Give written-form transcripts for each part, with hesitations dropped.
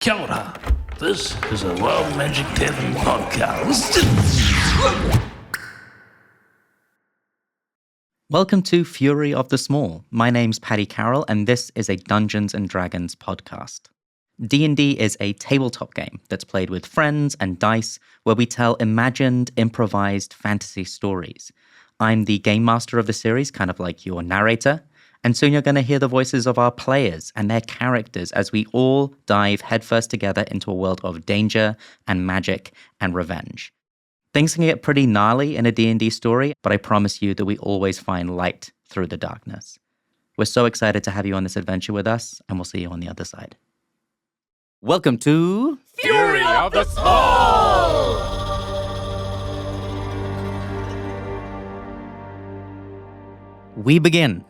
Kia ora. This is a Wild Magic Tavern podcast. Welcome to Fury of the Small. My name's Paddy Carroll, and this is a Dungeons & Dragons podcast. D&D is a tabletop game that's played with friends and dice, where we tell imagined, improvised fantasy stories. I'm the game master of the series, kind of like your narrator, and soon you're going to hear the voices of our players and their characters as we all dive headfirst together into a world of danger and magic and revenge. Things can get pretty gnarly in a D&D story, but I promise you that we always find light through the darkness. We're so excited to have you on this adventure with us, and we'll see you on the other side. Welcome to Fury of the Small! We begin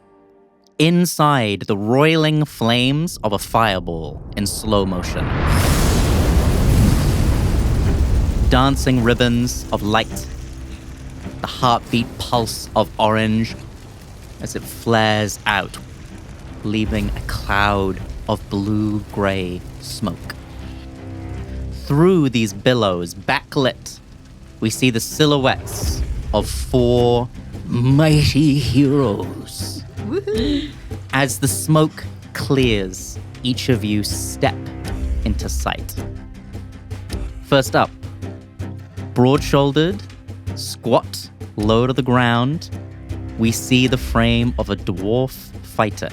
inside the roiling flames of a fireball in slow motion. Dancing ribbons of light, the heartbeat pulse of orange as it flares out, leaving a cloud of blue-gray smoke. Through these billows, backlit, we see the silhouettes of 4 mighty heroes. As the smoke clears, each of you step into sight. First up, broad-shouldered, squat, low to the ground, we see the frame of a dwarf fighter.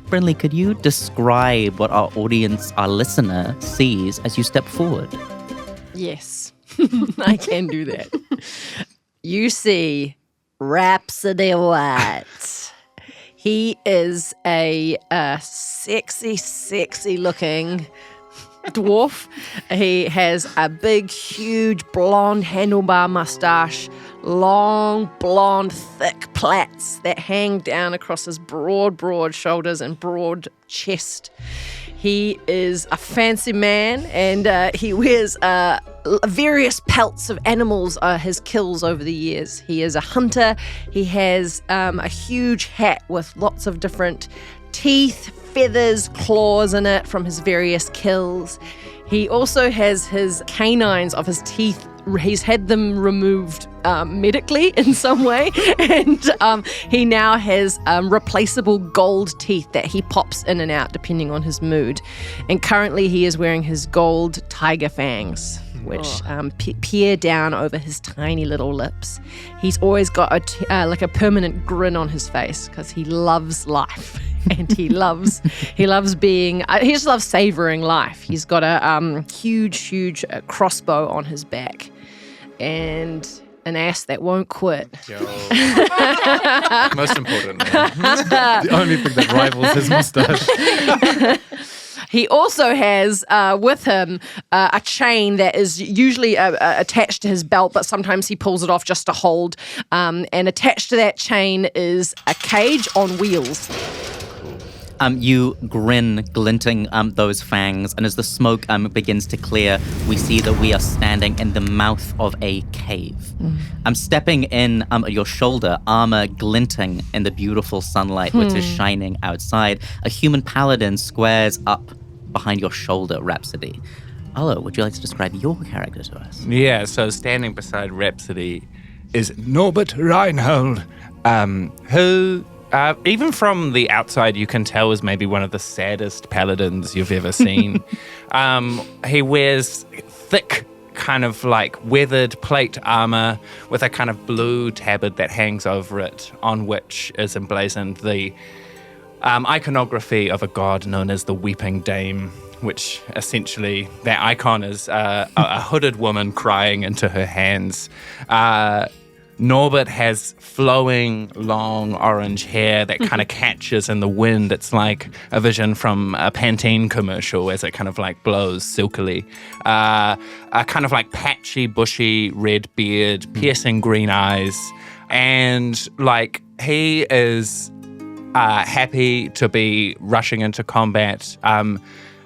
Brynley, could you describe what our audience, our listener, sees as you step forward? Yes, I can do that. You see Rhapsody White. He is a sexy looking dwarf. He has a big, huge blonde handlebar mustache, long, blonde, thick plaits that hang down across his broad shoulders and broad chest. He is a fancy man, and he wears various pelts of animals, his kills over the years. He is a hunter. He has a huge hat with lots of different teeth, feathers, claws in it from his various kills. He also has his canines of his teeth. He's had them removed medically in some way, and he now has replaceable gold teeth that he pops in and out depending on his mood. And currently he is wearing his gold tiger fangs, which peer down over his tiny little lips. He's always got a permanent grin on his face because he loves life. And he loves being, he just loves savoring life. He's got a huge crossbow on his back and an ass that won't quit. Most important. The only thing that rivals his mustache. He also has with him a chain that is usually attached to his belt, but sometimes he pulls it off just to hold. And attached to that chain is a cage on wheels. You grin, glinting those fangs, and as the smoke begins to clear, we see that we are standing in the mouth of a cave. I'm stepping in at your shoulder, armor glinting in the beautiful sunlight which is shining outside. A human paladin squares up behind your shoulder, Rhapsody. Arlo, would you like to describe your character to us? Yeah, so standing beside Rhapsody is Norbert Reinholdt, who... even from the outside, you can tell is maybe one of the saddest paladins you've ever seen. He wears thick, kind of like weathered plate armor with a kind of blue tabard that hangs over it, on which is emblazoned the iconography of a god known as the Weeping Dame, which essentially, that icon is a hooded woman crying into her hands. Norbert has flowing, long orange hair that kind of catches in the wind. It's like a vision from a Pantene commercial as it kind of like blows silkily. A kind of like patchy, bushy red beard, piercing green eyes. And like he is happy to be rushing into combat.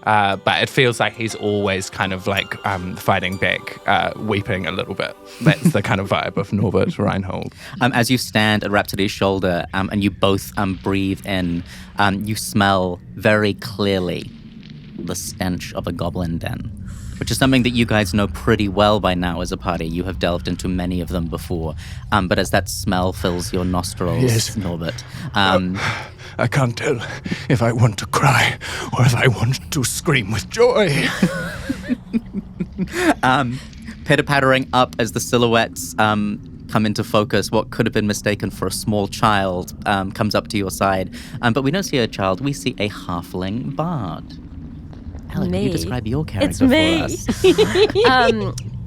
But it feels like he's always kind of like fighting back, weeping a little bit. That's the kind of vibe of Norbert Reinholdt. As you stand at Rhapsody's shoulder and you both breathe in, you smell very clearly the stench of a goblin den, which is something that you guys know pretty well by now as a party. You have delved into many of them before. But as that smell fills your nostrils, Yes. Norbert, I can't tell if I want to cry or if I want to scream with joy. pitter-pattering up as the silhouettes come into focus, what could have been mistaken for a small child comes up to your side. But we don't see a child, we see a halfling bard. Ellen, can you describe your character for us?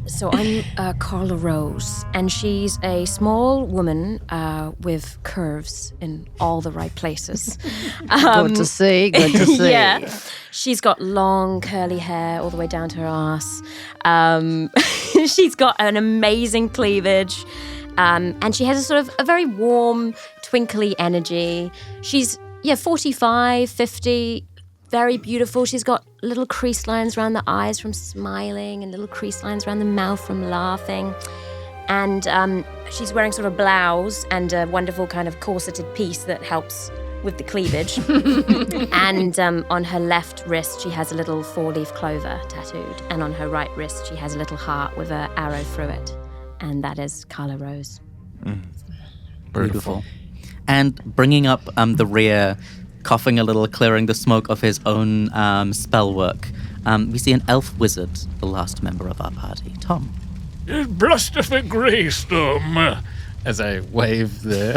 So I'm Karla Rose, and she's a small woman with curves in all the right places. Good to see. Good to see. Yeah. She's got long curly hair all the way down to her ass. She's got an amazing cleavage. And she has a sort of a very warm, twinkly energy. She's, 45, 50, very beautiful. She's got little crease lines around the eyes from smiling and little crease lines around the mouth from laughing. And she's wearing sort of a blouse and a wonderful kind of corseted piece that helps with the cleavage. And on her left wrist, she has a little 4-leaf clover tattooed. And on her right wrist, she has a little heart with an arrow through it. And that is Karla Rose. Beautiful. And bringing up the rear, coughing a little, clearing the smoke of his own spell work, we see an elf wizard, the last member of our party, Tom. Blustifer Greystorm. As I wave the...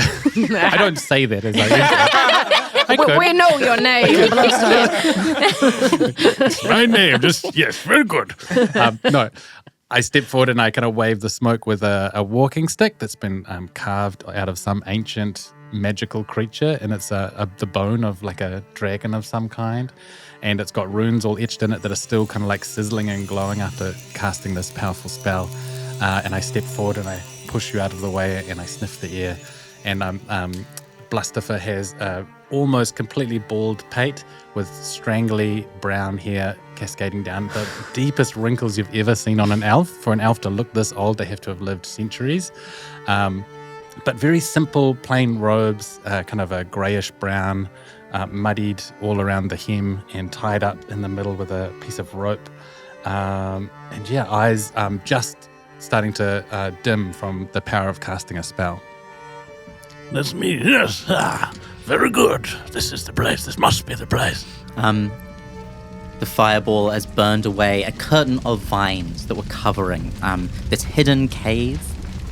I don't say that as I use it. We know your name. My name, yes, very good. No, I step forward and I kind of wave the smoke with a walking stick that's been carved out of some ancient magical creature, and it's the bone of like a dragon of some kind, and it's got runes all etched in it that are still kind of like sizzling and glowing after casting this powerful spell. And I step forward and I push you out of the way and I sniff the air, and Blustifer has almost completely bald pate with strangly brown hair cascading down, the deepest wrinkles you've ever seen on an elf. For an elf to look this old, they have to have lived centuries. But very simple, plain robes, kind of a greyish brown, muddied all around the hem and tied up in the middle with a piece of rope. Eyes just starting to dim from the power of casting a spell. That's me, yes. Very good. This is the place. This must be the place. The fireball has burned away a curtain of vines that were covering this hidden cave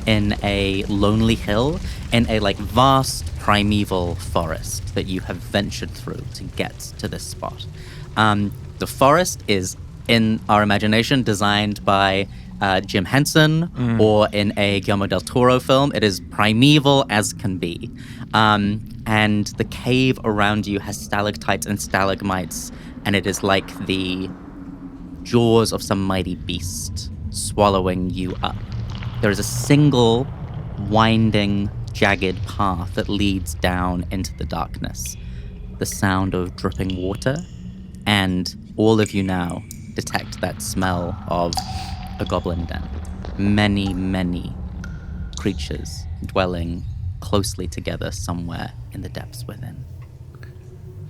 in a lonely hill in a vast primeval forest that you have ventured through to get to this spot. The forest is, in our imagination, designed by Jim Henson or in a Guillermo del Toro film. It is primeval as can be. And the cave around you has stalactites and stalagmites, and it is like the jaws of some mighty beast swallowing you up. There is a single winding, jagged path that leads down into the darkness. The sound of dripping water, and all of you now detect that smell of a goblin den. Many, many creatures dwelling closely together somewhere in the depths within.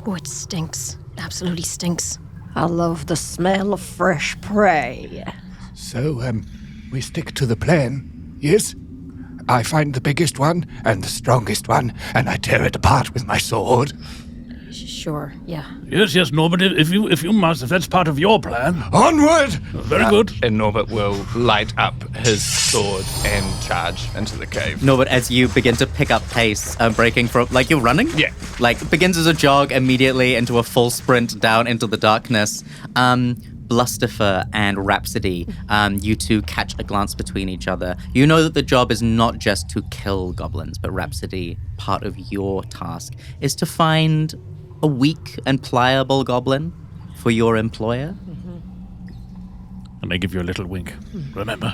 Oh, it stinks. Absolutely stinks. I love the smell of fresh prey. So, we stick to the plan, yes? I find the biggest one and the strongest one, and I tear it apart with my sword. Sure, yeah. Yes, Norbert, if you must, if that's part of your plan. Onward! Very good. And Norbert will light up his sword and charge into the cave. Norbert, as you begin to pick up pace, breaking from, you're running? Yeah. Begins as a jog immediately into a full sprint down into the darkness. Blustifer and Rhapsody, you two catch a glance between each other. You know that the job is not just to kill goblins, but Rhapsody, part of your task is to find a weak and pliable goblin for your employer. And I give you a little wink. Remember?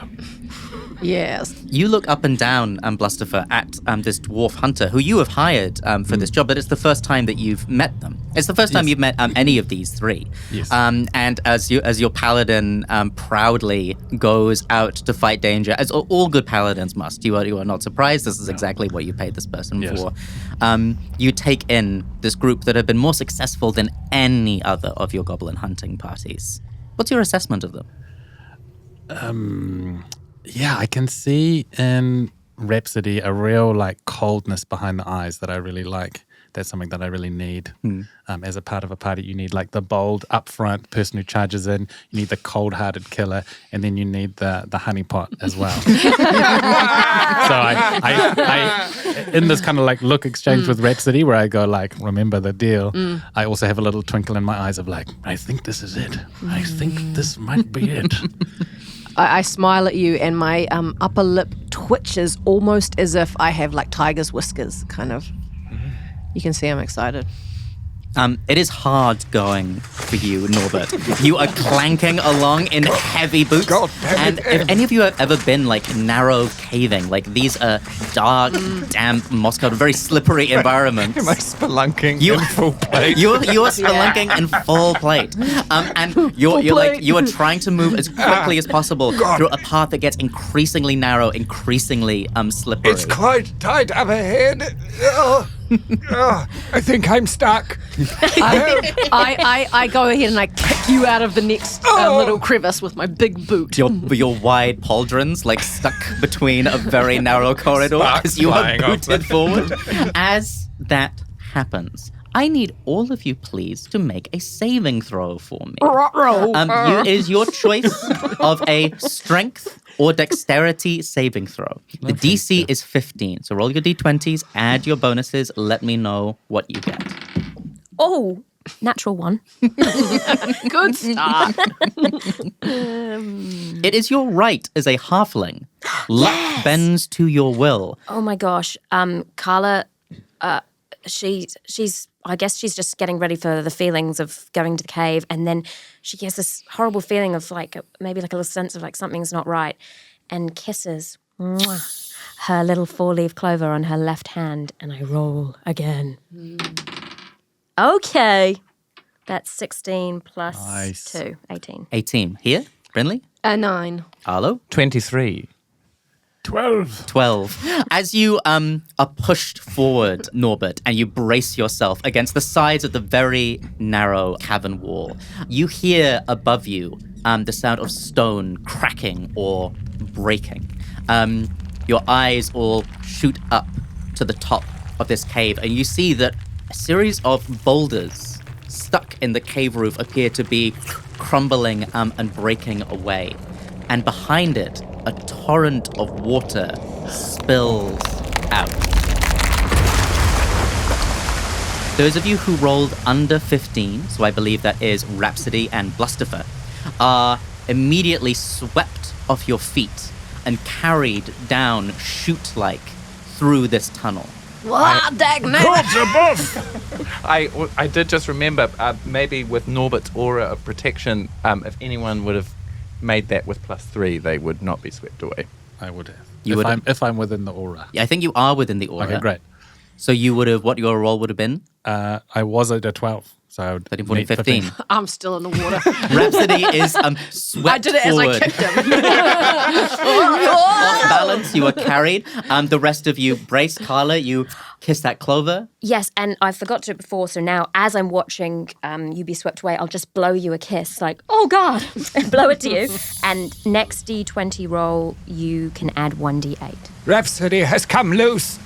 Yes. You look up and down, Blustifer, at this dwarf hunter who you have hired for this job, but it's the first time that you've met them. It's the first time you've met any of these three. Yes. And as your paladin proudly goes out to fight danger, as all good paladins must, you are not surprised. This is exactly what you paid this person for. You take in this group that have been more successful than any other of your goblin hunting parties. What's your assessment of them? Yeah, I can see in Rhapsody a real coldness behind the eyes that I really like. That's something that I really need. As a part of a party, you need the bold, upfront person who charges in. You need the cold-hearted killer, and then you need the honeypot as well. So I in this kind of look exchange with Rhapsody, where I go remember the deal. I also have a little twinkle in my eyes of I think this is it. I think this might be it. I smile at you and my upper lip twitches almost as if I have tiger's whiskers, kind of. You can see I'm excited. It is hard going for you, Norbert. You are clanking along in heavy boots. God damn and if any of you have ever been narrow caving, these are dark, damp, moss-covered, very slippery environments. Am I spelunking in full plate? You are spelunking in full plate, and you are trying to move as quickly as possible through a path that gets increasingly narrow, increasingly slippery. It's quite tight up ahead. I think I'm stuck. I go ahead and I kick you out of the next little crevice with my big boot. Your wide pauldrons stuck between a very narrow corridor as you are booted forward. As that happens, I need all of you, please, to make a saving throw for me. Is your choice of a strength or dexterity saving throw. The DC is 15, so roll your d20s, add your bonuses, let me know what you get. Oh, natural 1. Good start. It is your right as a halfling. Luck bends to your will. Oh my gosh. Karla, she's I guess she's just getting ready for the feelings of going to the cave, and then she gets this horrible feeling of maybe a little sense of something's not right, and kisses her little 4-leaf clover on her left hand, and I roll again. Okay. That's 16 plus 2, 18. 18. Here, Brynley? 9. Arlo? 23. 12. As you are pushed forward, Norbert, and you brace yourself against the sides of the very narrow cavern wall, you hear above you the sound of stone cracking or breaking. Your eyes all shoot up to the top of this cave, and you see that a series of boulders stuck in the cave roof appear to be crumbling and breaking away. And behind it, a torrent of water spills out. Those of you who rolled under 15, so I believe that is Rhapsody and Blustifer, are immediately swept off your feet and carried down chute-like through this tunnel. What? I did just remember, maybe with Norbert's aura of protection, if anyone would have made that with +3, they would not be swept away. I would have. If I'm within the aura. I think you are within the aura. Okay, great. So you would have, what your roll would have been? I was at a 12, so I would 13, 14, 15. I'm still in the water. Rhapsody is swept I did it forward. as I kicked him. Off balance, you are carried. The rest of you brace. Karla, you kiss that clover. Yes, and I forgot to before, so now as I'm watching you be swept away, I'll just blow you a kiss, oh God, and blow it to you. And next D20 roll, you can add 1D8. Rhapsody has come loose.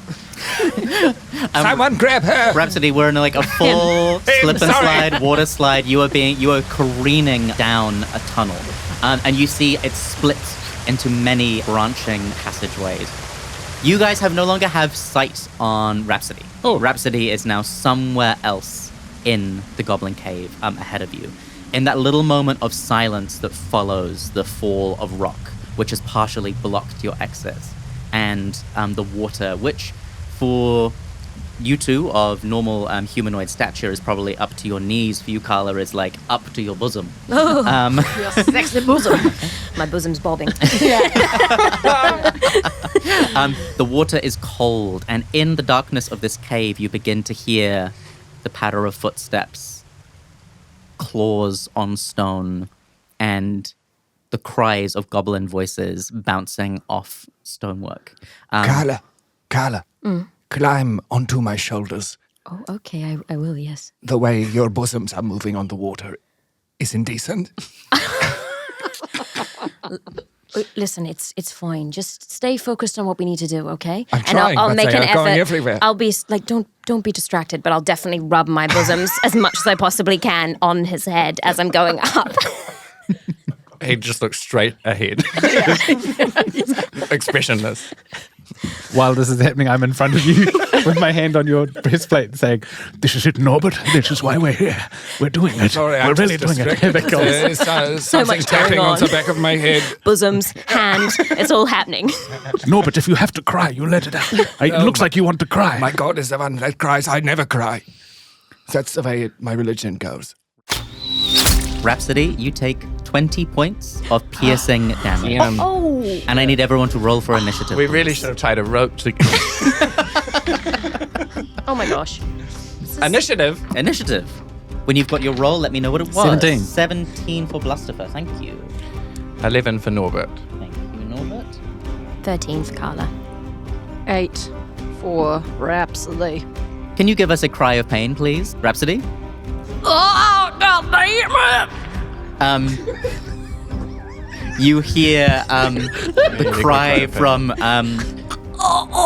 Someone grab her. Rhapsody, we're in a full slip and slide, water slide. You are careening down a tunnel, and you see it splits into many branching passageways. You guys no longer have sight on Rhapsody. Oh. Rhapsody is now somewhere else in the Goblin Cave ahead of you. In that little moment of silence that follows the fall of rock, which has partially blocked your exit, and the water, which for you two of normal humanoid stature is probably up to your knees. For you, Karla, is like up to your bosom. Your sexy bosom. My bosom's bobbing. The water is cold, and in the darkness of this cave, you begin to hear the patter of footsteps, claws on stone, and the cries of goblin voices bouncing off stonework. Karla, climb onto my shoulders. Oh, okay, I will, yes. The way your bosoms are moving on the water is indecent. Listen, it's fine. Just stay focused on what we need to do, okay? I'm trying, I'll but make they an are effort. going everywhere. I'll be like, don't be distracted, but I'll definitely rub my bosoms as much as I possibly can on his head as I'm going up. He just looks straight ahead. Expressionless. While this is happening, I'm in front of you with my hand on your breastplate saying, "This is it, Norbert. This is why we're here. We're doing it. Sorry, we're I'm really just doing it." distracted. Something much tapping going on the on. back of my head. Bosoms, hand, it's all happening. Norbert, if you have to cry, you let it out. It looks like you want to cry. My God is the one that cries. I never cry. That's the way my religion goes. Rhapsody, you take 20 points of piercing damage. Oh, And I need everyone to roll for initiative. We really please. should have tied a rope to oh my gosh. initiative. Initiative. When you've got your roll, let me know what it was. 17. 17 for Blustifer. Thank you. 11 for Norbert. Thank you, Norbert. 13 for Karla. 8 for Rhapsody. Can you give us a cry of pain, please, Rhapsody? Oh, God damn it! You hear the cry from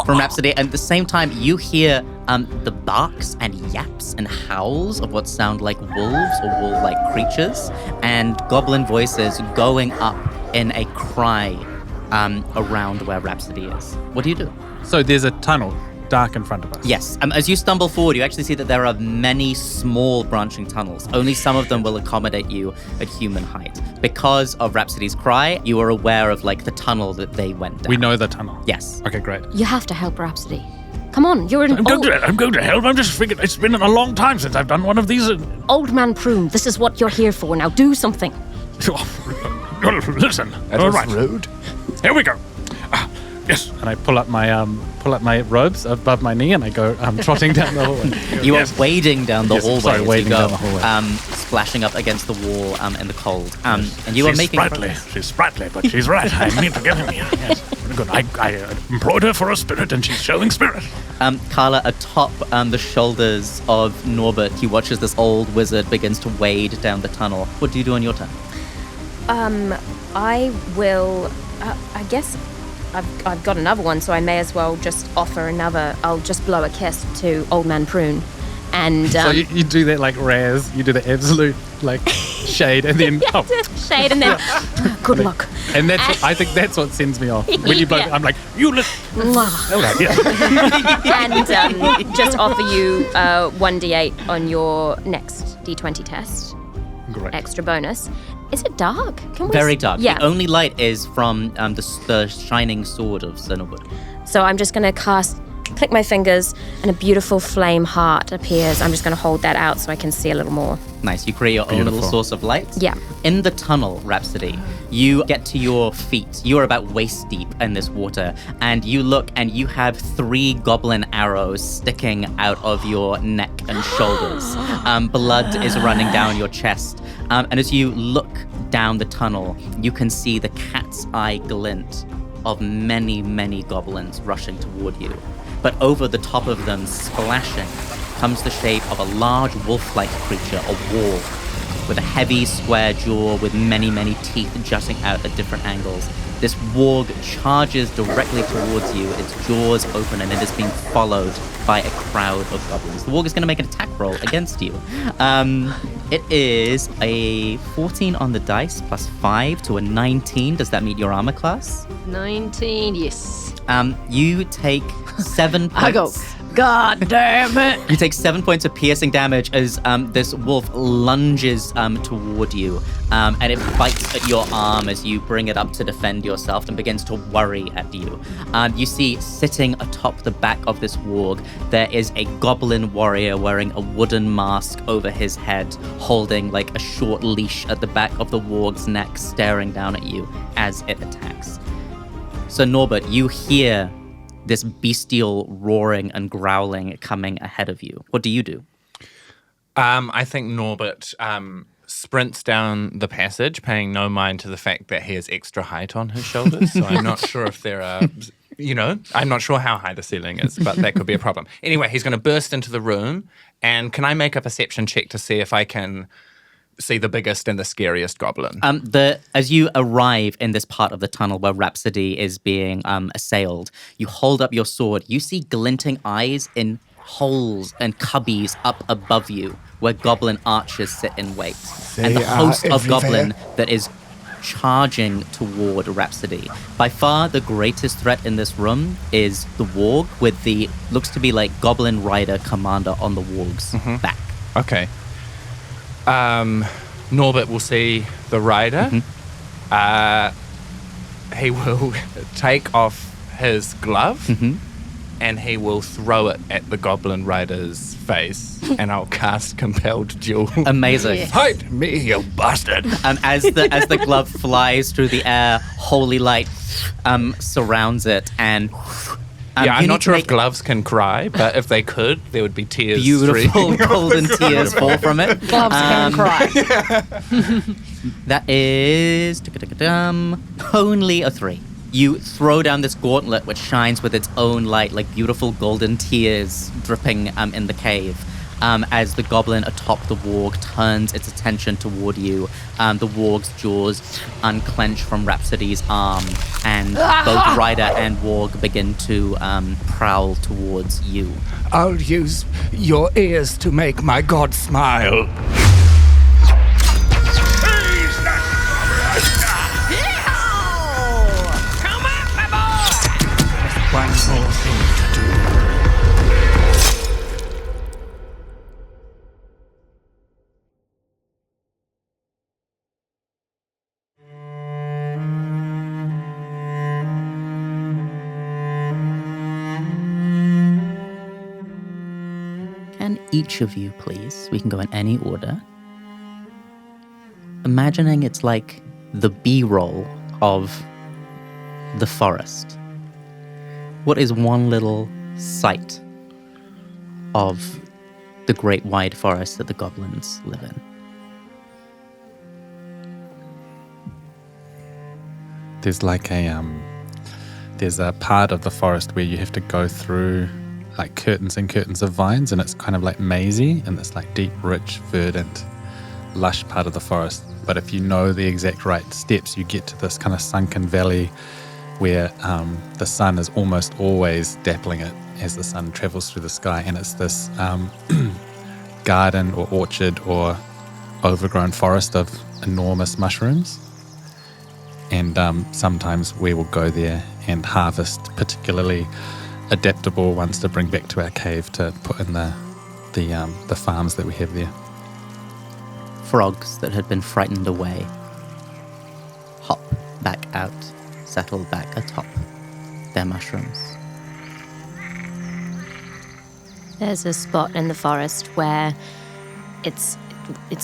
Rhapsody, and at the same time, you hear the barks and yaps and howls of what sound like wolves or wolf-like creatures, and goblin voices going up in a cry around where Rhapsody is. What do you do? So there's a tunnel dark in front of us. Yes, as you stumble forward, you actually see that there are many small branching tunnels. Only some of them will accommodate you at human height. Because of Rhapsody's cry, you are aware of like the tunnel that they went down. We know the tunnel. Yes. Okay, great. You have to help Rhapsody. Come on, you're an I'm going to help. I'm just figuring it's been a long time since I've done one of these. old man prune. This is what you're here for. Now do something. Listen. That All was right. rude. Here we go. Yes. And I pull up my robes above my knee and I go trotting down the hallway. You are wading down the Yes, hallway. sorry, as wading you go, down the hallway. splashing up against the wall in the cold. And you are making progress. She's sprightly, but she's right. I need to get in here. Yes. Very good. I employed her for a spirit and she's showing spirit. Karla, atop the shoulders of Norbert, you watch as this old wizard begins to wade down the tunnel. What do you do on your turn? I will. I guess I've got another one, so I may as well just offer another. I'll just blow a kiss to Old Man Prune, and So you do that like Raz, you do the absolute like shade and then shade, and then good luck. and I think that's what sends me off. When you blow, Yeah. I'm like, you listen. Mwah. All right, yeah. And just offer you 1d8 on your next d20 test, Great. extra bonus. Is it dark? Can we Very dark. Yeah. The only light is from the shining sword of Sir Norbert. So I'm just going to click my fingers, and a beautiful flame heart appears. I'm just going to hold that out so I can see a little more. Nice. You create your own little Beautiful. source of light. Yeah. In the tunnel, Rhapsody, you get to your feet. You are about waist deep in this water, and you look and you have 3 goblin arrows sticking out of your neck and shoulders. Blood is running down your chest. And as you look down the tunnel, you can see the cat's eye glint of many, many goblins rushing toward you. But over the top of them, splashing, comes the shape of a large wolf-like creature, a warg, with a heavy square jaw with many, many teeth jutting out at different angles. This warg charges directly towards you, its jaws open, and it is being followed by a crowd of goblins. The warg is going to make an attack roll against you. It is a 14 on the dice plus 5 to a 19. Does that meet your armor class? 19, yes. You take 7 points. I go, God damn it. You take 7 points of piercing damage as this wolf lunges toward you, and it bites at your arm as you bring it up to defend yourself and begins to worry at you. You see, sitting atop the back of this warg, there is a goblin warrior wearing a wooden mask over his head, holding like a short leash at the back of the warg's neck, staring down at you as it attacks. So Norbert, you hear this bestial roaring and growling coming ahead of you. What do you do? I think Norbert sprints down the passage, paying no mind to the fact that he has extra height on his shoulders. So I'm not sure if there are, I'm not sure how high the ceiling is, but that could be a problem. Anyway, he's going to burst into the room. And can I make a perception check to see if I can see the biggest and the scariest goblin? As you arrive in this part of the tunnel where Rhapsody is being assailed, you hold up your sword. You see glinting eyes in holes and cubbies up above you where goblin archers sit in wait. And the host of goblin that is charging toward Rhapsody. By far the greatest threat in this room is the warg with the, looks to be like goblin rider commander on the warg's back. Okay. Norbert will see the rider. He will take off his glove and he will throw it at the goblin rider's face, and I'll cast Compelled Duel. Amazing. Yes. Fight me, you bastard! As the glove flies through the air, holy light surrounds it, and I'm not sure if gloves can cry, but if they could, there would be tears. Beautiful golden tears fall from it. Gloves can cry. That is only a 3. You throw down this gauntlet which shines with its own light, like beautiful golden tears dripping in the cave. As the goblin atop the warg turns its attention toward you, the warg's jaws unclench from Rhapsody's arm, and both rider and warg begin to prowl towards you. I'll use your ears to make my god smile. One more thing to do. Can each of you, please, we can go in any order, imagining it's like the B-roll of the forest. What is one little sight of the great wide forest that the goblins live in? There's like there's a part of the forest where you have to go through like curtains and curtains of vines, and it's kind of like mazy, and it's like deep, rich, verdant, lush part of the forest. But if you know the exact right steps, you get to this kind of sunken valley where the sun is almost always dappling it as the sun travels through the sky, and it's this garden or orchard or overgrown forest of enormous mushrooms. And sometimes we will go there and harvest particularly adaptable ones to bring back to our cave to put in the farms that we have there. Frogs that had been frightened away hop back out, settle back atop their mushrooms. There's a spot in the forest where it's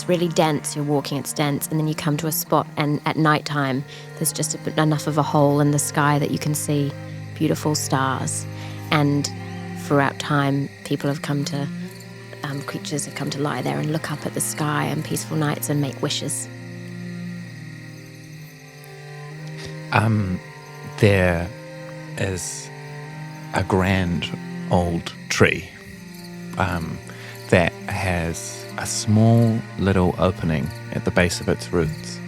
really dense. You're walking, it's dense, and then you come to a spot, and at nighttime, there's just enough of a hole in the sky that you can see beautiful stars. And throughout time, people have come to, creatures have come to lie there and look up at the sky on peaceful nights and make wishes. There is a grand old tree that has a small little opening at the base of its roots.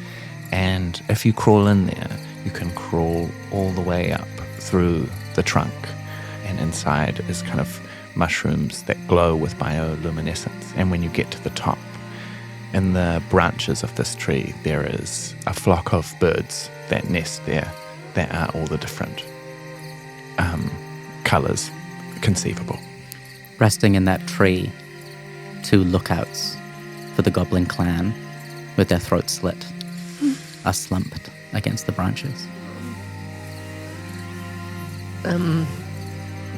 And if you crawl in there, you can crawl all the way up through the trunk. And inside is kind of mushrooms that glow with bioluminescence. And when you get to the top, in the branches of this tree, there is a flock of birds that nest there that are all the different colours conceivable. Resting in that tree, 2 lookouts for the goblin clan, with their throats slit, are slumped against the branches.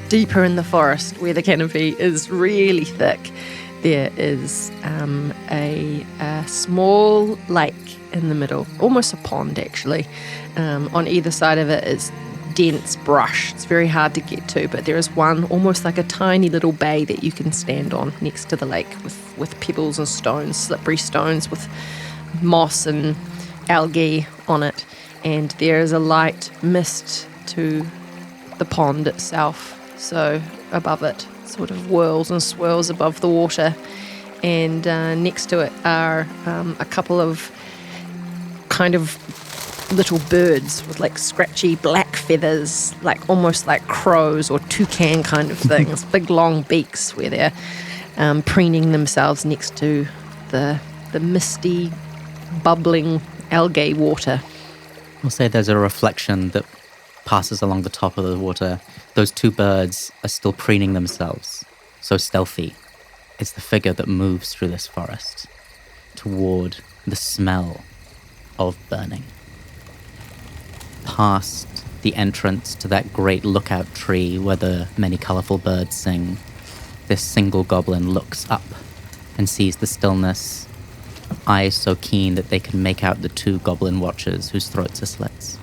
Deeper in the forest, where the canopy is really thick, there is a small lake in the middle, almost a pond actually. On either side of it is dense brush. It's very hard to get to, but there is one almost like a tiny little bay that you can stand on next to the lake with pebbles and stones, slippery stones with moss and algae on it. And there is a light mist to the pond itself. So above it sort of whirls and swirls above the water. And next to it are a couple of kind of little birds with like scratchy black feathers, like almost like crows or toucan kind of things, big long beaks where they're preening themselves next to the misty, bubbling algae water. We'll say there's a reflection that passes along the top of the water. Those 2 birds are still preening themselves, so stealthy. It's the figure that moves through this forest toward the smell of burning. Past the entrance to that great lookout tree where the many colorful birds sing, this single goblin looks up and sees the stillness, eyes so keen that they can make out the 2 goblin watchers whose throats are slits.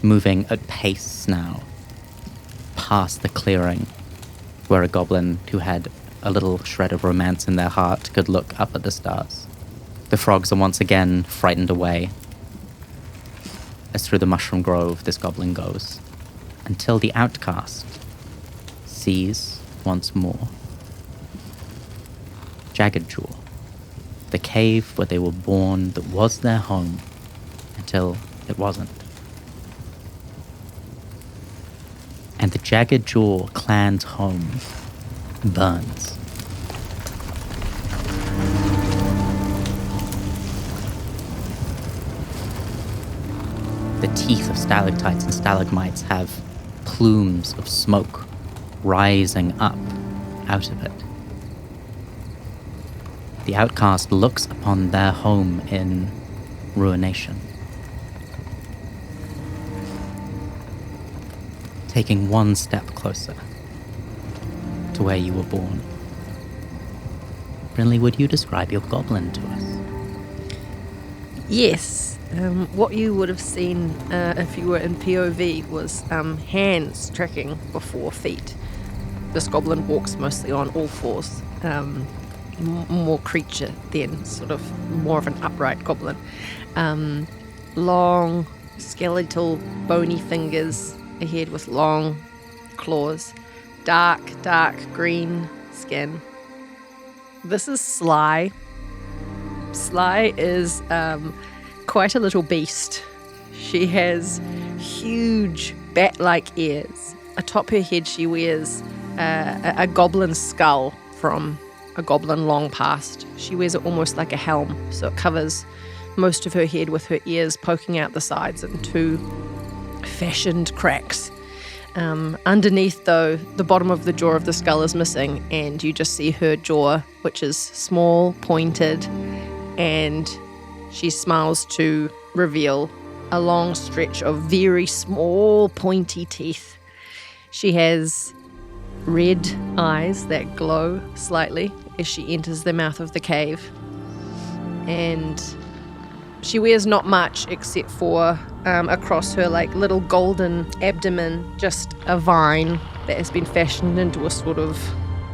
Moving at pace now, past the clearing, where a goblin who had a little shred of romance in their heart could look up at the stars. The frogs are once again frightened away, as through the mushroom grove this goblin goes, until the outcast sees once more Jagged Jaw, the cave where they were born that was their home until it wasn't. And the Jagged Jaw clan's home burns. The teeth of stalactites and stalagmites have plumes of smoke rising up out of it. The outcast looks upon their home in ruination. Taking one step closer to where you were born. Brynley, would you describe your goblin to us? Yes. What you would have seen if you were in POV was hands tracking before feet. This goblin walks mostly on all fours. More creature than sort of more of an upright goblin. Long, skeletal, bony fingers, a head with long claws, dark green skin. This is Sly. Sly is quite a little beast. She has huge bat-like ears. Atop her head she wears a goblin skull from a goblin long past. She wears it almost like a helm, so it covers most of her head with her ears poking out the sides and 2 fashioned cracks. Underneath, though, the bottom of the jaw of the skull is missing, and you just see her jaw, which is small, pointed, and she smiles to reveal a long stretch of very small, pointy teeth. She has red eyes that glow slightly as she enters the mouth of the cave. And she wears not much except for across her like little golden abdomen, just a vine that has been fashioned into a sort of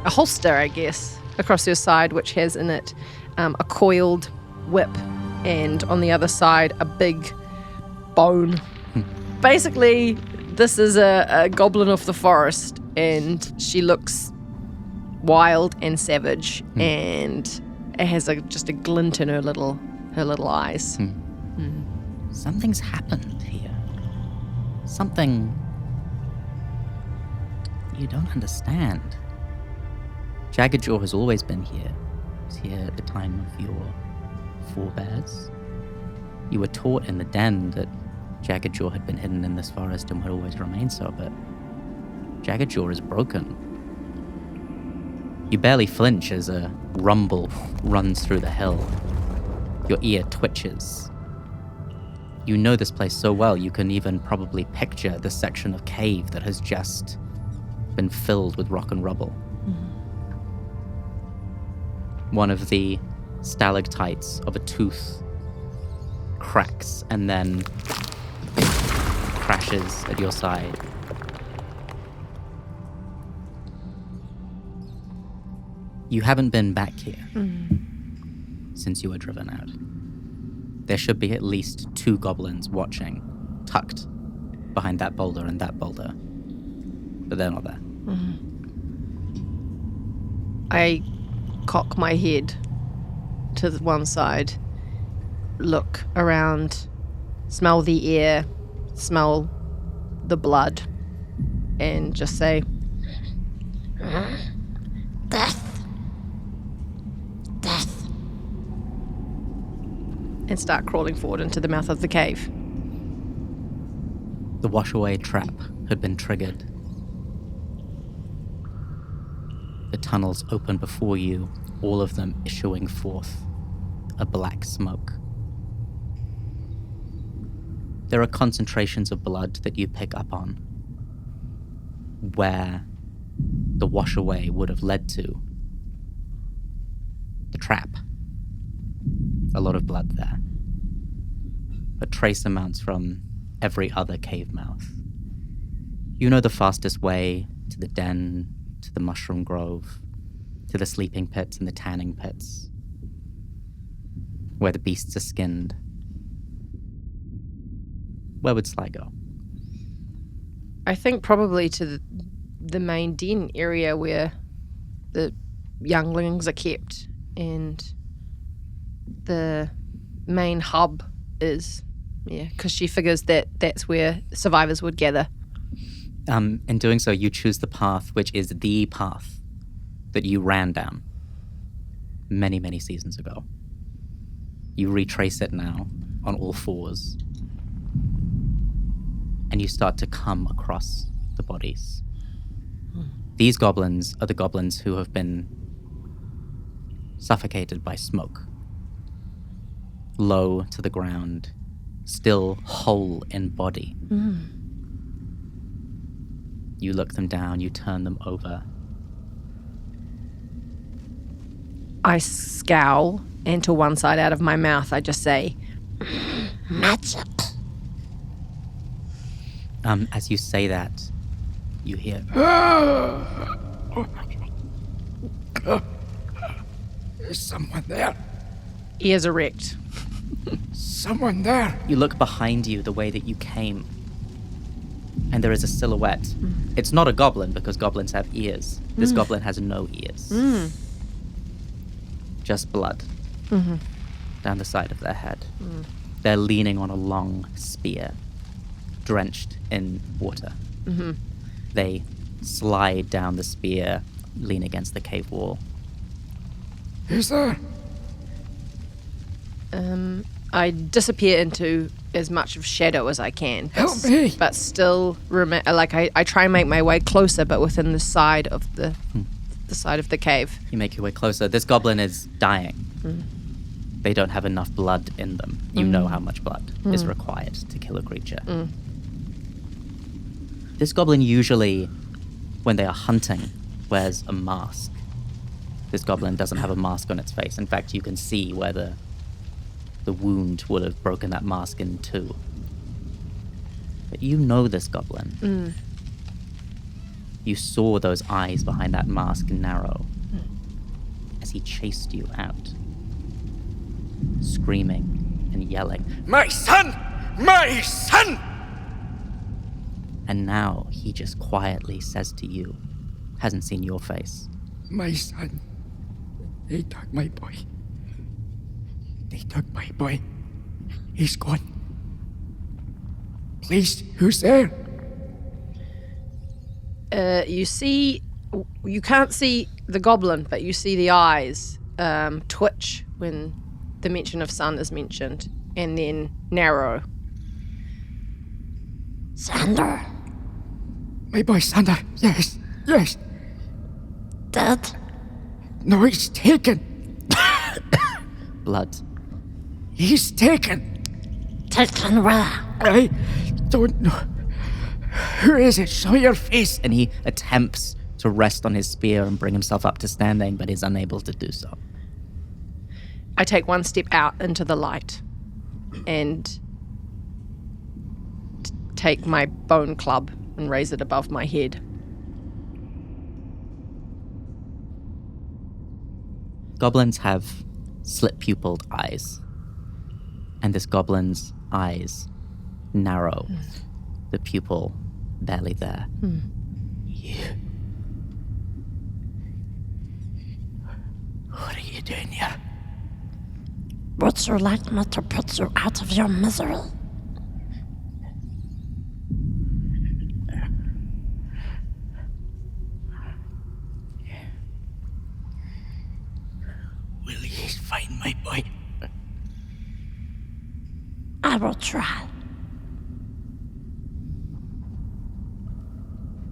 a holster, I guess, across her side, which has in it a coiled whip, and on the other side a big bone. Basically, this is a goblin of the forest, and she looks wild and savage, and it has just a glint in her little eyes. Something's happened here. Something you don't understand. Jagged Jaw has always been here. It was here at the time of your forebears. You were taught in the den that Jagged Jaw had been hidden in this forest and would always remain so, but Jagged Jaw is broken. You barely flinch as a rumble runs through the hill. Your ear twitches. You know this place so well, you can even probably picture the section of cave that has just been filled with rock and rubble. One of the stalactites of a tooth cracks and then crashes at your side. You haven't been back here since you were driven out. There should be at least 2 goblins watching, tucked behind that boulder and that boulder. But they're not there. I cock my head to the one side, look around, smell the air, smell the blood, and just say, Death. Death. and start crawling forward into the mouth of the cave. The washaway trap had been triggered. The tunnels open before you, all of them issuing forth a black smoke. There are concentrations of blood that you pick up on, where the washaway would have led to. The trap. A lot of blood there. But trace amounts from every other cave mouth. You know the fastest way to the den, to the mushroom grove, to the sleeping pits and the tanning pits, where the beasts are skinned. Where would Sly go? I think probably to the main den area where the younglings are kept and the main hub is. Yeah, because she figures that that's where survivors would gather. In doing so, you choose the path, which is the path that you ran down many, many seasons ago. You retrace it now on all fours, and you start to come across the bodies. These goblins are the goblins who have been suffocated by smoke. Low to the ground, still whole in body. You look them down, you turn them over. I scowl, and to one side out of my mouth, I just say, Magic. As you say that, you hear, Is someone there? ears erect. Someone there? you look behind you the way that you came, and there is a silhouette. It's not a goblin because goblins have ears. This goblin has no ears. Just blood down the side of their head. They're leaning on a long spear, drenched in water. They slide down the spear, lean against the cave wall. Who's there? I disappear into as much of shadow as I can. Help me! But still, I try and make my way closer, but within the side of the side of the cave. You make your way closer. This goblin is dying. They don't have enough blood in them. You know how much blood is required to kill a creature. This goblin usually, when they are hunting, wears a mask. This goblin doesn't have a mask on its face. In fact, you can see where the wound would have broken that mask in two. But you know this goblin. You saw those eyes behind that mask narrow as he chased you out, screaming and yelling. My son! My son! And now he just quietly says to you, hasn't seen your face, My son. They took my boy. They took my boy. He's gone. Please, who's there? You can't see the goblin, but you see the eyes twitch when the mention of son is mentioned, and then narrow. Sander. My boy Sander. Yes, yes. Dead. No, he's taken. Blood. He's taken. Taken where? I don't know. Who is it? Show your face. And he attempts to rest on his spear and bring himself up to standing, but is unable to do so. I take one step out into the light and take my bone club and raise it above my head. Goblins have slit-pupiled eyes, and this goblin's eyes narrow, the pupil barely there. What are you doing here? Would you like me to put you out of your misery? Will you find my boy? I will try.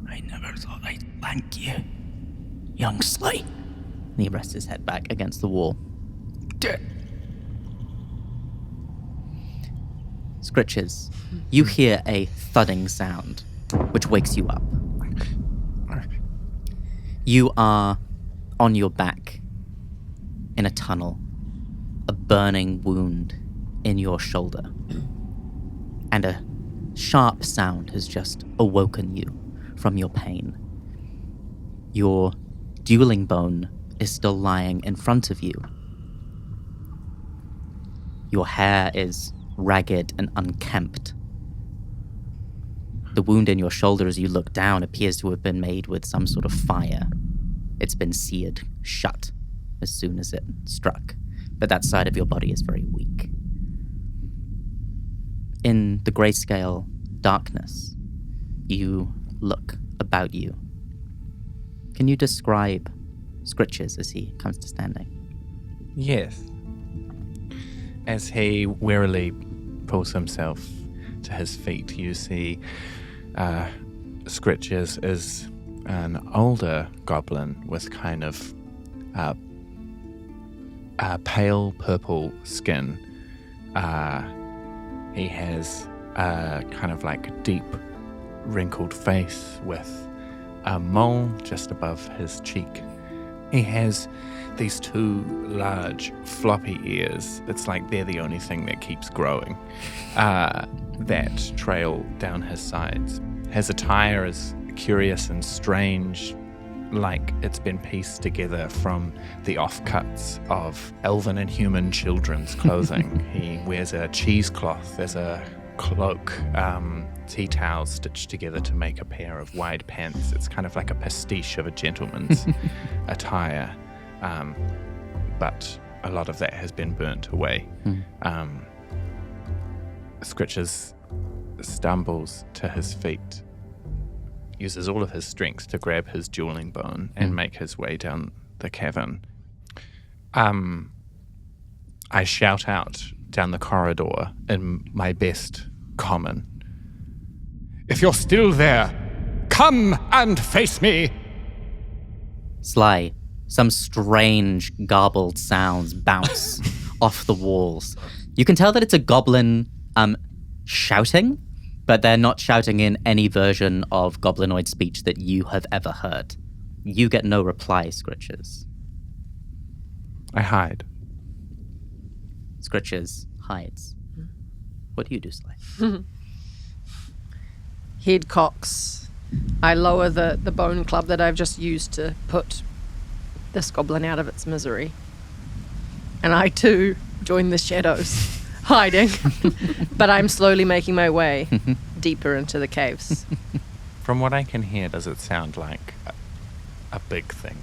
I never thought I'd thank you, young sly. And he rests his head back against the wall. Scritches, you hear a thudding sound, which wakes you up. You are on your back in a tunnel, a burning wound in your shoulder, and a sharp sound has just awoken you from your pain. Your dueling bone is still lying in front of you. Your hair is ragged and unkempt. The wound in your shoulder as you look down appears to have been made with some sort of fire. It's been seared shut as soon as it struck, but that side of your body is very weak. In the grayscale darkness, you look about you. Can you describe Scritches as he comes to standing? Yes. As he wearily pulls himself to his feet, you see Scritches is an older goblin with kind of pale purple skin. He has a kind of like deep wrinkled face with a mole just above his cheek. He has these two large floppy ears. It's like they're the only thing that keeps growing, that trail down his sides. His attire is curious and strange, like it's been pieced together from the offcuts of elven and human children's clothing. He wears a cheesecloth as a cloak, tea towels stitched together to make a pair of wide pants. It's kind of like a pastiche of a gentleman's attire, but a lot of that has been burnt away. Scritches stumbles to his feet, uses all of his strength to grab his dueling bone and make his way down the cavern. I shout out down the corridor in my best common. If you're still there, come and face me! Sly, some strange garbled sounds bounce off the walls. You can tell that it's a goblin shouting, but they're not shouting in any version of goblinoid speech that you have ever heard. You get no reply, Scritches. I hide. Scritches hides. What do you do, Sly? Head cocks. I lower the bone club that I've just used to put this goblin out of its misery. And I too join the shadows, hiding. But I'm slowly making my way deeper into the caves. From what I can hear, does it sound like a big thing?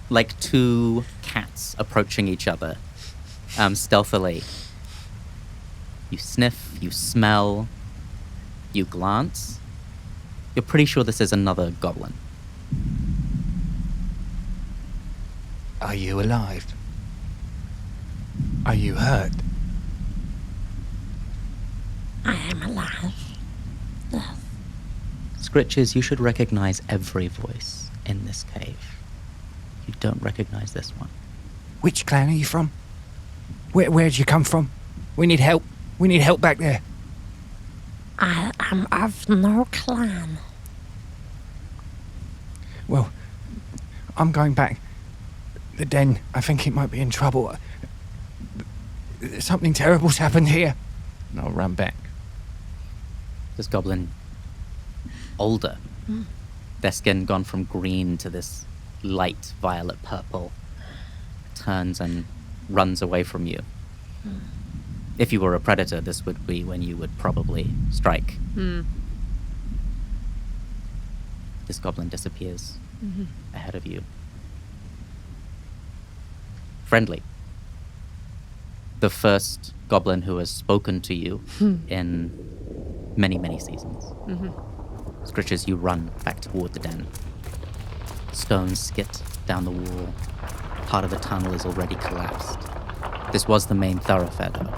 Like two cats approaching each other, stealthily. You sniff, you smell, you glance. You're pretty sure this is another goblin. Are you alive? Are you hurt? I am alive. Yes. Scritches, you should recognize every voice in this cave. You don't recognize this one. Which clan are you from? Where'd you come from? We need help. We need help back there. I am of no clan. Well, I'm going back. The den, I think it might be in trouble. Something terrible's happened here. And I'll run back. This goblin, older. Their skin gone from green to this light violet purple, turns and runs away from you. If you were a predator, this would be when you would probably strike. This goblin disappears ahead of you. Friendly. The first goblin who has spoken to you in many, many seasons. Scritches, you run back toward the den. Stones skit down the wall. Part of the tunnel is already collapsed. This was the main thoroughfare, though.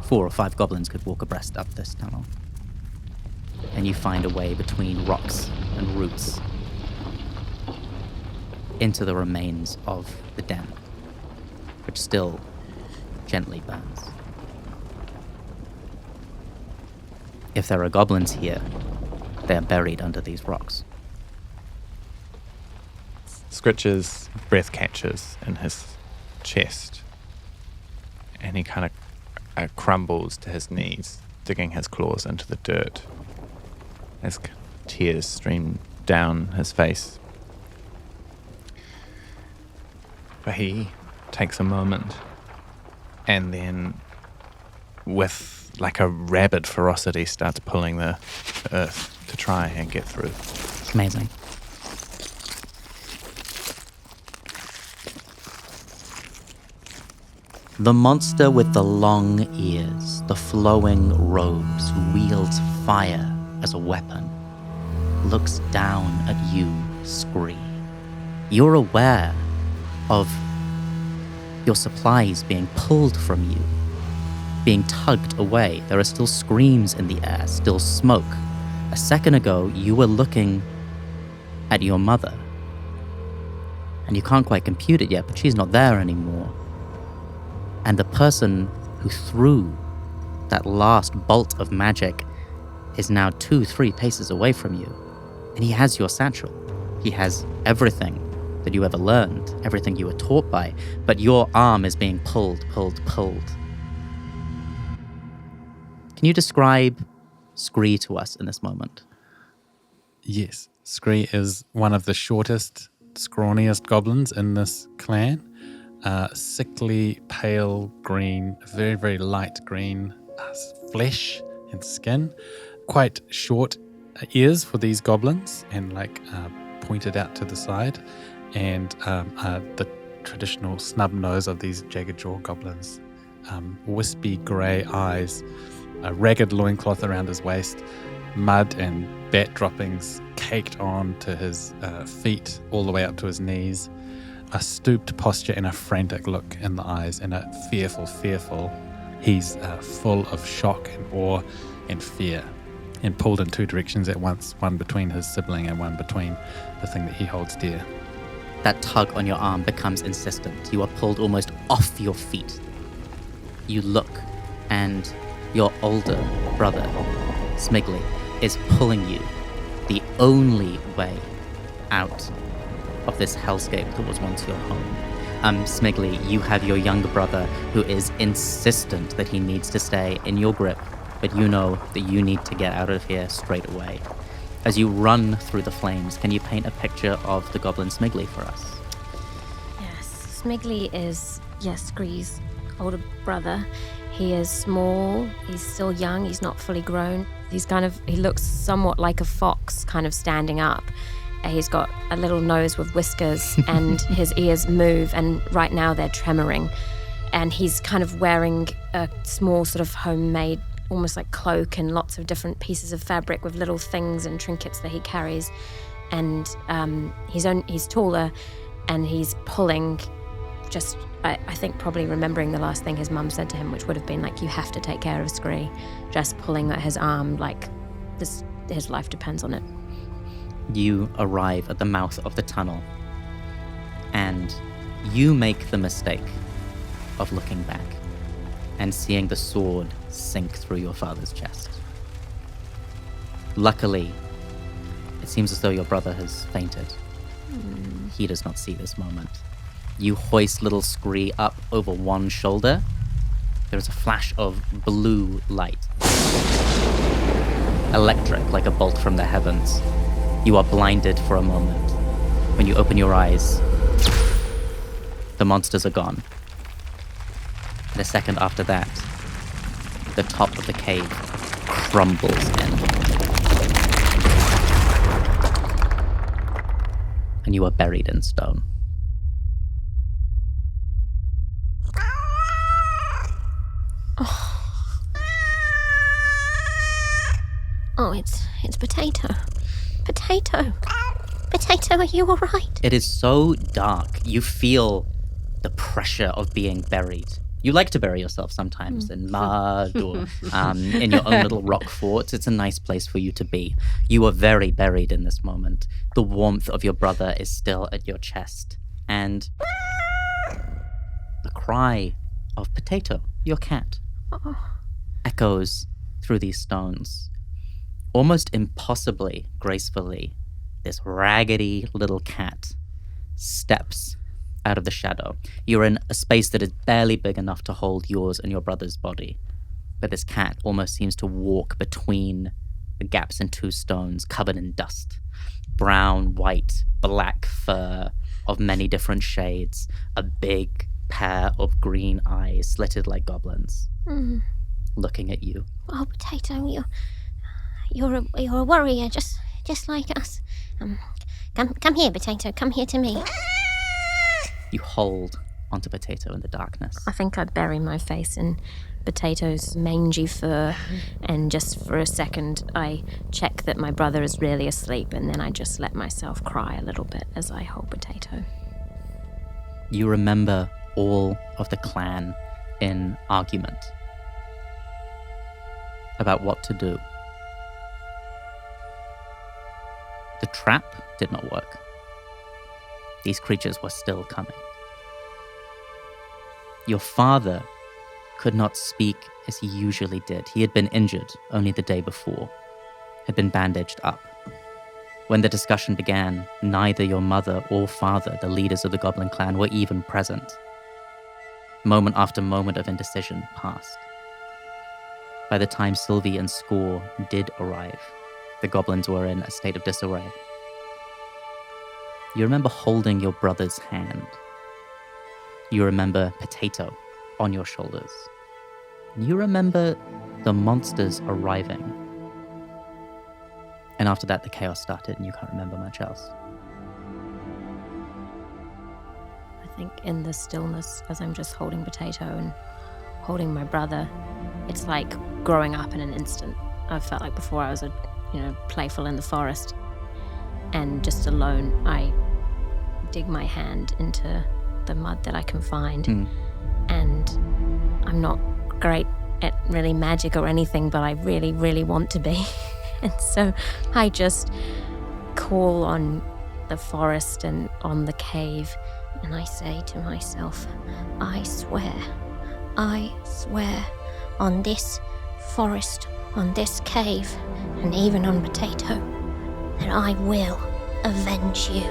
4 or 5 goblins could walk abreast up this tunnel. And you find a way between rocks and roots into the remains of the den, which still gently burns. If there are goblins here, they are buried under these rocks. Scritch's breath catches in his chest, and he kind of crumbles to his knees, digging his claws into the dirt as tears stream down his face. But he takes a moment, and then with like a rabid ferocity starts pulling the earth to try and get through. Amazing. The monster with the long ears, the flowing robes, who wields fire as a weapon, looks down at you, Scree. You're aware of your supplies being pulled from you, being tugged away. There are still screams in the air, still smoke. A second ago, you were looking at your mother, and you can't quite compute it yet, but she's not there anymore. And the person who threw that last bolt of magic is now 2-3 paces away from you. And he has your satchel. He has everything that you ever learned, everything you were taught by, but your arm is being pulled. Can you describe Scree to us in this moment? Yes, Scree is one of the shortest, scrawniest goblins in this clan. Sickly, pale green, very, very light green flesh and skin. Quite short ears for these goblins and pointed out to the side. And the traditional snub nose of these jagged jaw goblins. Wispy grey eyes, a ragged loincloth around his waist, mud and bat droppings caked on to his feet all the way up to his knees. A stooped posture and a frantic look in the eyes, and a fearful. He's full of shock and awe and fear, and pulled in 2 directions at once, one between his sibling and one between the thing that he holds dear. That tug on your arm becomes insistent. You are pulled almost off your feet. You look, and your older brother, Smigley, is pulling you the only way out of this hellscape that was once your home. Smigley, you have your younger brother who is insistent that he needs to stay in your grip, but you know that you need to get out of here straight away. As you run through the flames, can you paint a picture of the goblin Smigley for us? Yes, Smigley is, Scree's older brother. He is small, he's still young, he's not fully grown. He looks somewhat like a fox kind of standing up. He's got a little nose with whiskers and his ears move, and right now they're tremoring. And he's kind of wearing a small sort of homemade, almost like cloak and lots of different pieces of fabric with little things and trinkets that he carries. And he's taller, and he's pulling just, I think probably remembering the last thing his mum said to him, which would have been like, you have to take care of Scree. Just pulling at his arm like his life depends on it. You arrive at the mouth of the tunnel, And you make the mistake of looking back and seeing the sword sink through your father's chest. Luckily, it seems as though your brother has fainted. He does not see this moment. You hoist little Scree up over one shoulder. There is a flash of blue light. Electric, like a bolt from the heavens. You are blinded for a moment. When you open your eyes, the monsters are gone. And a second after that, the top of the cave crumbles in. And you are buried in stone. Oh, it's Potato. Potato, are you all right? It is so dark. You feel the pressure of being buried. You like to bury yourself sometimes in mud or in your own little rock forts. It's a nice place for you to be. You are very buried in this moment. The warmth of your brother is still at your chest. And the cry of Potato, your cat, echoes through these stones. Almost impossibly gracefully, this raggedy little cat steps out of the shadow. You're in a space that is barely big enough to hold yours and your brother's body. But this cat almost seems to walk between the gaps in two stones covered in dust. Brown, white, black fur of many different shades. A big pair of green eyes slitted like goblins. Looking at you. Oh, Potato, you're a warrior just like us. Come here, Potato. Come here to me. You hold onto Potato in the darkness. I think I bury my face in Potato's mangy fur, and just for a second I check that my brother is really asleep, and then I just let myself cry a little bit as I hold Potato. You remember all of the clan in argument about what to do. The trap did not work. These creatures were still coming. Your father could not speak as he usually did. He had been injured only the day before, had been bandaged up. When the discussion began, neither your mother or father, the leaders of the Goblin clan, were even present. Moment after moment of indecision passed. By the time Sylvie and Score did arrive, the goblins were in a state of disarray. You remember holding your brother's hand. You remember Potato on your shoulders. You remember the monsters arriving. And after that, the chaos started and you can't remember much else. I think in the stillness, as I'm just holding Potato and holding my brother, it's like growing up in an instant. I felt like before I was playful in the forest, and just alone I dig my hand into the mud that I can find. And I'm not great at really magic or anything, but I really, really want to be. And so I just call on the forest and on the cave, and I say to myself, I swear on this forest, on this cave, and even on Potato, that I will avenge you.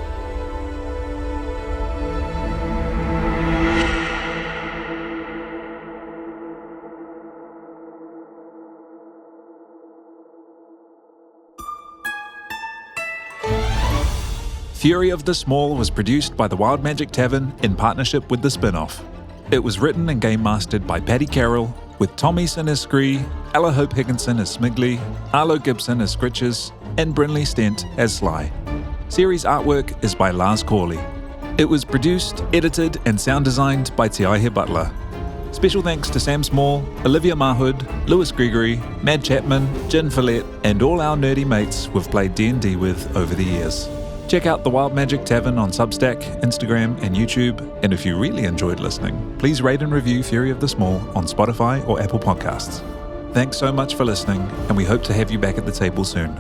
Fury of the Small was produced by the Wild Magic Tavern in partnership with the Spinoff. It was written and game mastered by Paddy Carroll, with Tom Eason as Scree, Hope-Higginson as Smiggly, Arlo Gibson as Scritches, and Brynley Stent as Sly. Series artwork is by Lars Cawley. It was produced, edited, and sound designed by Aihe Butler. Special thanks to Sam Small, Olivia Marhood, Lewis Gregory, Mad Chapman, Jen Follett, and all our nerdy mates we've played D&D with over the years. Check out the Wild Magic Tavern on Substack, Instagram, and YouTube. And if you really enjoyed listening, please rate and review Fury of the Small on Spotify or Apple Podcasts. Thanks so much for listening, and we hope to have you back at the table soon.